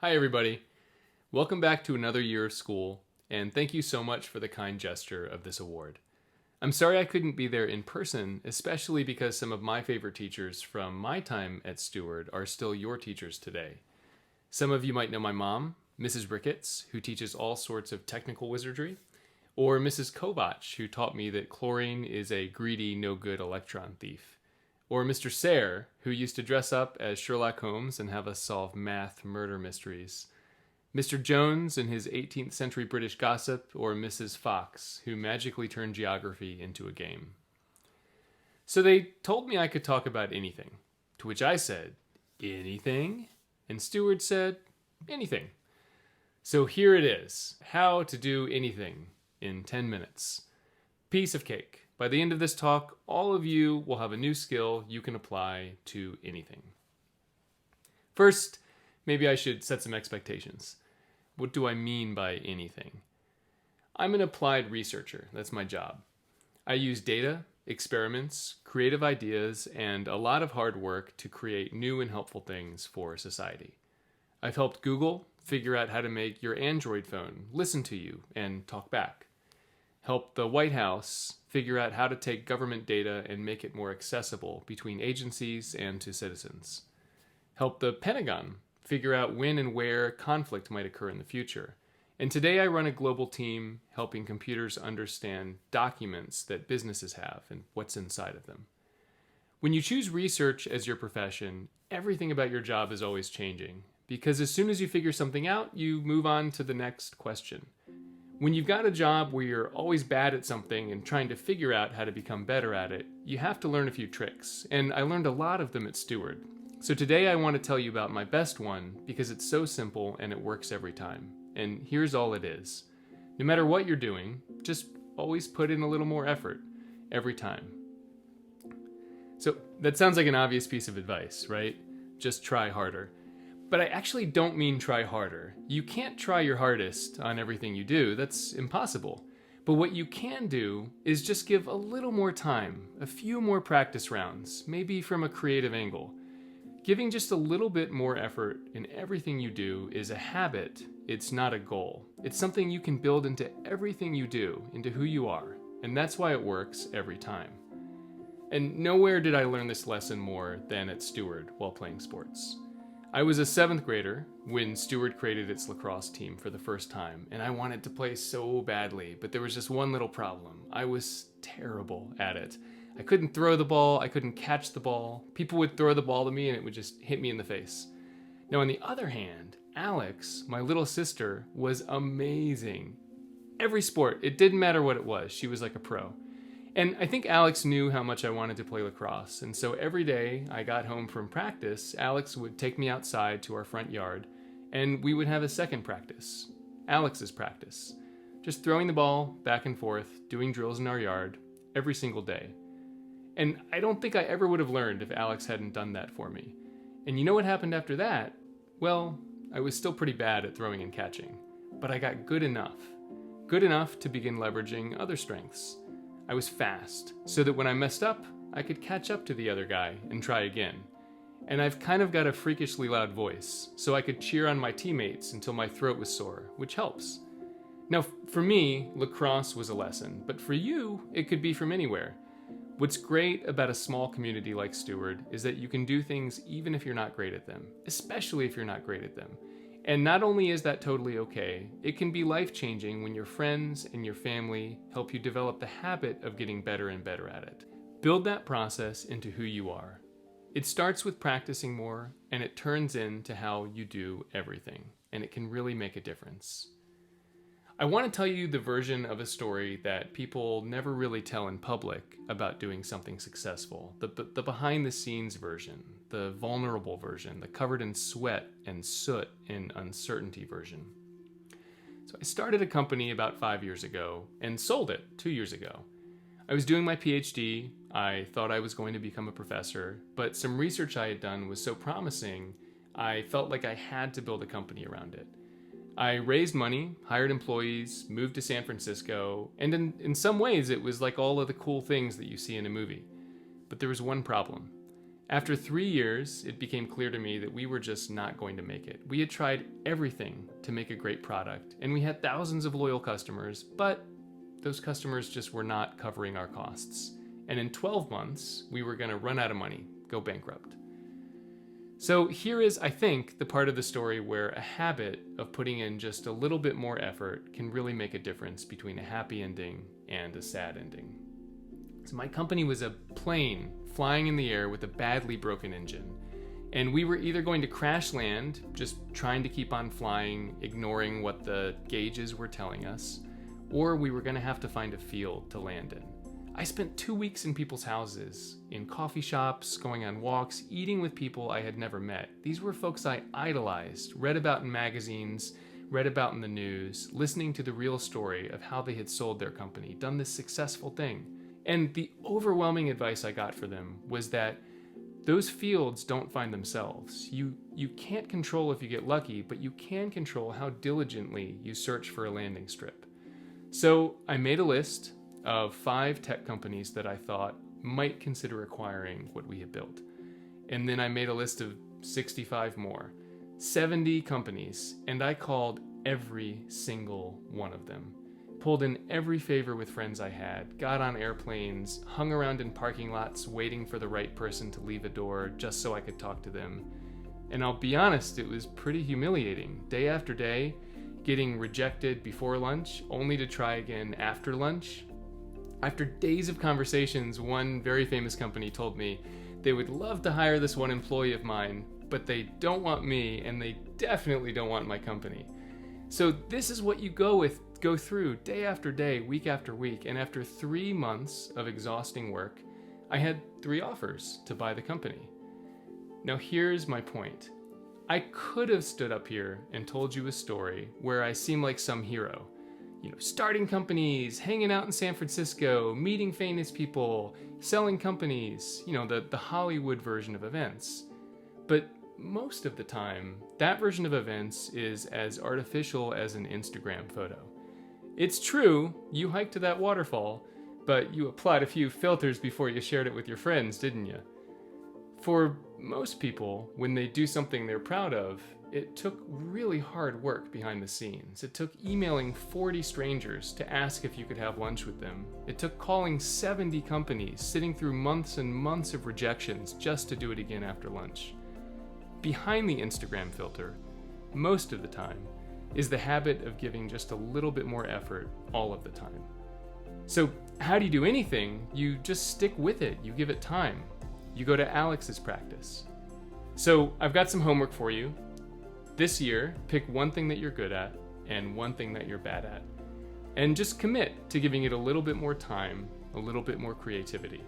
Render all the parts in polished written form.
Hi, everybody. Welcome back to another year of school, and thank you so much for the kind gesture of this award. I'm sorry I couldn't be there in person, especially because some of my favorite teachers from my time at Stewart are still your teachers today. Some of you might know my mom, Mrs. Ricketts, who teaches all sorts of technical wizardry, or Mrs. Kovach, who taught me that chlorine is a greedy, no-good electron thief. Or Mr. Sayre, who used to dress up as Sherlock Holmes and have us solve math murder mysteries. Mr. Jones and his 18th century British gossip, or Mrs. Fox, who magically turned geography into a game. So they told me I could talk about anything, to which I said, anything? And Stewart said, anything. So here it is, how to do anything in 10 minutes. Piece of cake. By the end of this talk, all of you will have a new skill you can apply to anything. First, maybe I should set some expectations. What do I mean by anything? I'm an applied researcher. That's my job. I use data, experiments, creative ideas, and a lot of hard work to create new and helpful things for society. I've helped Google figure out how to make your Android phone listen to you and talk back. Helped the White House figure out how to take government data and make it more accessible between agencies and to citizens. Helped the Pentagon figure out when and where conflict might occur in the future. And today I run a global team helping computers understand documents that businesses have and what's inside of them. When you choose research as your profession, everything about your job is always changing, because as soon as you figure something out, you move on to the next question. When you've got a job where you're always bad at something and trying to figure out how to become better at it, you have to learn a few tricks, and I learned a lot of them at Stewart. So today I want to tell you about my best one because it's so simple and it works every time. And here's all it is. No matter what you're doing, just always put in a little more effort every time. So that sounds like an obvious piece of advice, right? Just try harder. But I actually don't mean try harder. You can't try your hardest on everything you do. That's impossible. But what you can do is just give a little more time, a few more practice rounds, maybe from a creative angle. Giving just a little bit more effort in everything you do is a habit. It's not a goal. It's something you can build into everything you do, into who you are. And that's why it works every time. And nowhere did I learn this lesson more than at Stewart while playing sports. I was a 7th grader when Stewart created its lacrosse team for the first time, and I wanted to play so badly, but there was just one little problem. I was terrible at it. I couldn't throw the ball, I couldn't catch the ball. People would throw the ball to me and it would just hit me in the face. Now on the other hand, Alex, my little sister, was amazing. Every sport, it didn't matter what it was, she was like a pro. And I think Alex knew how much I wanted to play lacrosse, and so every day I got home from practice, Alex would take me outside to our front yard, and we would have a second practice, Alex's practice. Just throwing the ball back and forth, doing drills in our yard, every single day. And I don't think I ever would have learned if Alex hadn't done that for me. And you know what happened after that? Well, I was still pretty bad at throwing and catching, but I got good enough to begin leveraging other strengths. I was fast, so that when I messed up, I could catch up to the other guy and try again. And I've kind of got a freakishly loud voice, so I could cheer on my teammates until my throat was sore, which helps. Now, for me, lacrosse was a lesson, but for you, it could be from anywhere. What's great about a small community like Stewart is that you can do things even if you're not great at them, especially if you're not great at them. And not only is that totally okay, it can be life-changing when your friends and your family help you develop the habit of getting better and better at it. Build that process into who you are. It starts with practicing more, and it turns into how you do everything, and it can really make a difference. I want to tell you the version of a story that people never really tell in public about doing something successful, the behind-the-scenes version, the vulnerable version, the covered in sweat and soot and uncertainty version. So I started a company about 5 years ago and sold it 2 years ago. I was doing my PhD. I thought I was going to become a professor, but some research I had done was so promising, I felt like I had to build a company around it. I raised money, hired employees, moved to San Francisco, and in some ways it was like all of the cool things that you see in a movie. But there was one problem. After 3 years, it became clear to me that we were just not going to make it. We had tried everything to make a great product, and we had thousands of loyal customers, but those customers just were not covering our costs. And in 12 months, we were going to run out of money, go bankrupt. So here is, I think, the part of the story where a habit of putting in just a little bit more effort can really make a difference between a happy ending and a sad ending. So my company was a plane flying in the air with a badly broken engine. And we were either going to crash land, just trying to keep on flying, ignoring what the gauges were telling us, or we were going to have to find a field to land in. I spent 2 weeks in people's houses, in coffee shops, going on walks, eating with people I had never met. These were folks I idolized, read about in magazines, read about in the news, listening to the real story of how they had sold their company, done this successful thing. And the overwhelming advice I got for them was that those fields don't find themselves. You can't control if you get lucky, but you can control how diligently you search for a landing strip. So I made a list of 5 tech companies that I thought might consider acquiring what we had built. And then I made a list of 65 more, 70 companies, and I called every single one of them. Pulled in every favor with friends I had, got on airplanes, hung around in parking lots waiting for the right person to leave a door just so I could talk to them. And I'll be honest, it was pretty humiliating. Day after day, getting rejected before lunch, only to try again after lunch. After days of conversations, one very famous company told me they would love to hire this one employee of mine, but they don't want me, and they definitely don't want my company. So this is what you go through day after day, week after week, and after 3 months of exhausting work, I had 3 offers to buy the company. Now here's my point. I could have stood up here and told you a story where I seem like some hero. Starting companies, hanging out in San Francisco, meeting famous people, selling companies, the Hollywood version of events. But most of the time, that version of events is as artificial as an Instagram photo. It's true, you hiked to that waterfall, but you applied a few filters before you shared it with your friends, didn't you? For most people, when they do something they're proud of, it took really hard work behind the scenes. It took emailing 40 strangers to ask if you could have lunch with them. It took calling 70 companies, sitting through months and months of rejections just to do it again after lunch. Behind the Instagram filter, most of the time, is the habit of giving just a little bit more effort all of the time. So how do you do anything? You just stick with it. You give it time. You go to Alex's practice. So I've got some homework for you. This year, pick one thing that you're good at and one thing that you're bad at. And just commit to giving it a little bit more time, a little bit more creativity.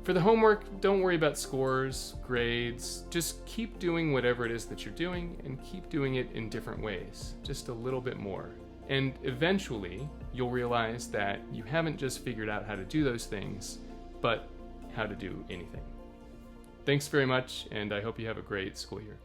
For the homework, don't worry about scores, grades. Just keep doing whatever it is that you're doing and keep doing it in different ways, just a little bit more. And eventually, you'll realize that you haven't just figured out how to do those things, but how to do anything. Thanks very much, and I hope you have a great school year.